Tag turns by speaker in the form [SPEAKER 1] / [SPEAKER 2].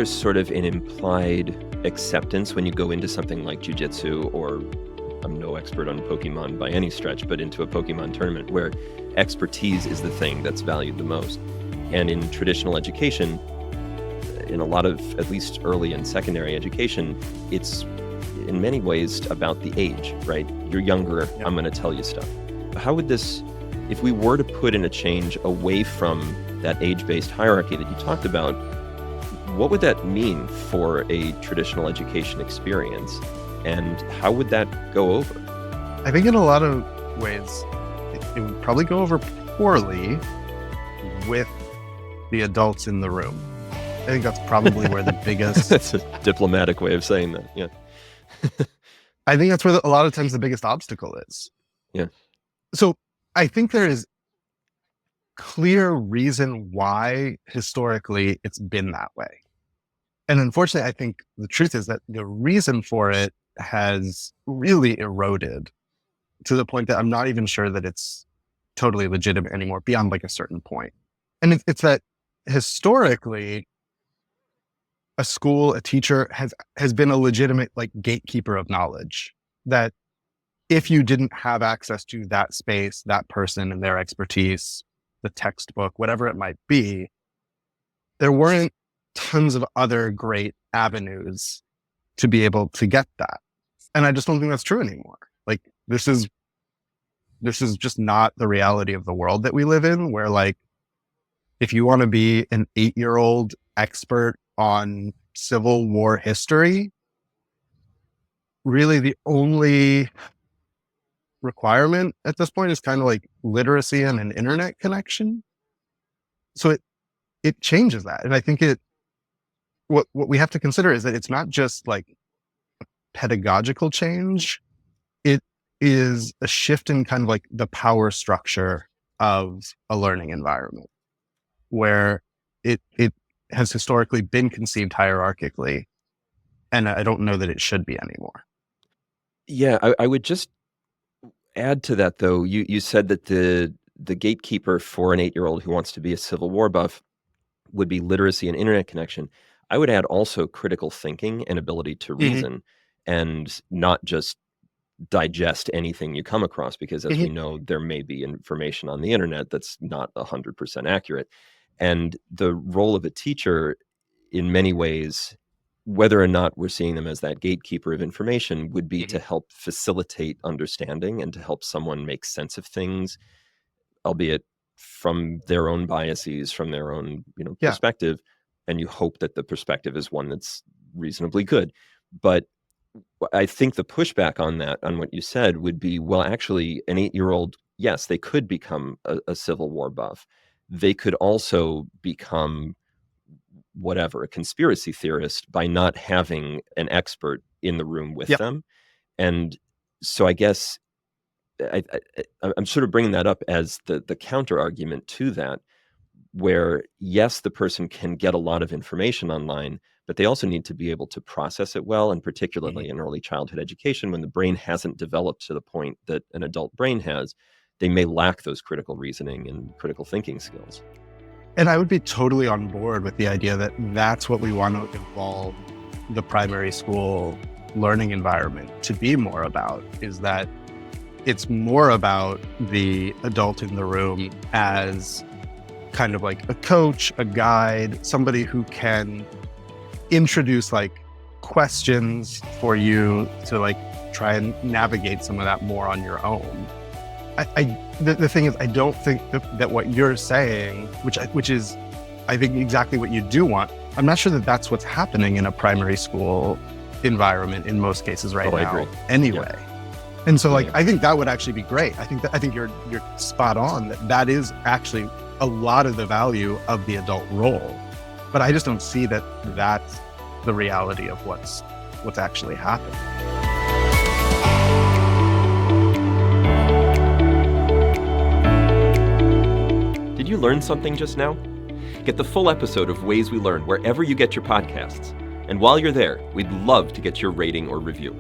[SPEAKER 1] there's sort of an implied acceptance when you go into something like jiu-jitsu, or I'm no expert on Pokemon by any stretch, but into a Pokemon tournament where expertise is the thing that's valued the most. And in traditional education, in a lot of at least early and secondary education, it's in many ways about the age, right? You're younger,
[SPEAKER 2] Yep.
[SPEAKER 1] I'm going to tell you stuff. How would this, if we were to put in a change away from that age-based hierarchy that you talked about, what would that mean for a traditional education experience? And how would that go over?
[SPEAKER 2] I think in a lot of ways, it would probably go over poorly with the adults in the room. I think that's probably where the biggest...
[SPEAKER 1] That's a diplomatic way of saying that, yeah.
[SPEAKER 2] I think that's where a lot of times the biggest obstacle is.
[SPEAKER 1] Yeah.
[SPEAKER 2] So I think there is clear reason why historically it's been that way. And unfortunately, I think the truth is that the reason for it has really eroded to the point that I'm not even sure that it's totally legitimate anymore beyond like a certain point. And it's that historically, a school, a teacher has been a legitimate like gatekeeper of knowledge, that if you didn't have access to that space, that person and their expertise, the textbook, whatever it might be, there weren't tons of other great avenues to be able to get that. And I just don't think that's true anymore. Like this is just not the reality of the world that we live in, where like, if you want to be an 8-year-old expert on Civil War history, really the only requirement at this point is kind of like literacy and an internet connection. So it changes that. And I think what we have to consider is that it's not just like a pedagogical change. It is a shift in kind of like the power structure of a learning environment, where it has historically been conceived hierarchically. And I don't know that it should be anymore.
[SPEAKER 1] Yeah, I would just add to that, though. You said that the gatekeeper for an 8-year-old who wants to be a Civil War buff would be literacy and internet connection. I would add also critical thinking and ability to reason, and not just digest anything you come across, because as we know, there may be information on the internet that's not 100% accurate. And the role of a teacher in many ways, whether or not we're seeing them as that gatekeeper of information, would be to help facilitate understanding and to help someone make sense of things, albeit from their own biases, from their own perspective. And you hope that the perspective is one that's reasonably good. But I think the pushback on that, on what you said, would be, well, actually, an 8-year-old, yes, they could become a Civil War buff. They could also become whatever, a conspiracy theorist, by not having an expert in the room with them. And so I guess I'm sort of bringing that up as the counter argument to that, where yes, the person can get a lot of information online, but they also need to be able to process it well, and particularly in early childhood education, when the brain hasn't developed to the point that an adult brain has, they may lack those critical reasoning and critical thinking skills.
[SPEAKER 2] And I would be totally on board with the idea that that's what we want to evolve the primary school learning environment to be more about, is that it's more about the adult in the room as kind of like a coach, a guide, somebody who can introduce like questions for you to like try and navigate some of that more on your own. The thing is, I don't think that what you're saying, which is, I think, exactly what you do want, I'm not sure that that's what's happening in a primary school environment in most cases now.
[SPEAKER 1] I agree.
[SPEAKER 2] Anyway.
[SPEAKER 1] Yeah.
[SPEAKER 2] And so like, I think that would actually be great. I think you're spot on that is actually a lot of the value of the adult role. But I just don't see that that's the reality of what's actually happening.
[SPEAKER 1] Did you learn something just now? Get the full episode of Ways We Learn wherever you get your podcasts. And while you're there, we'd love to get your rating or review.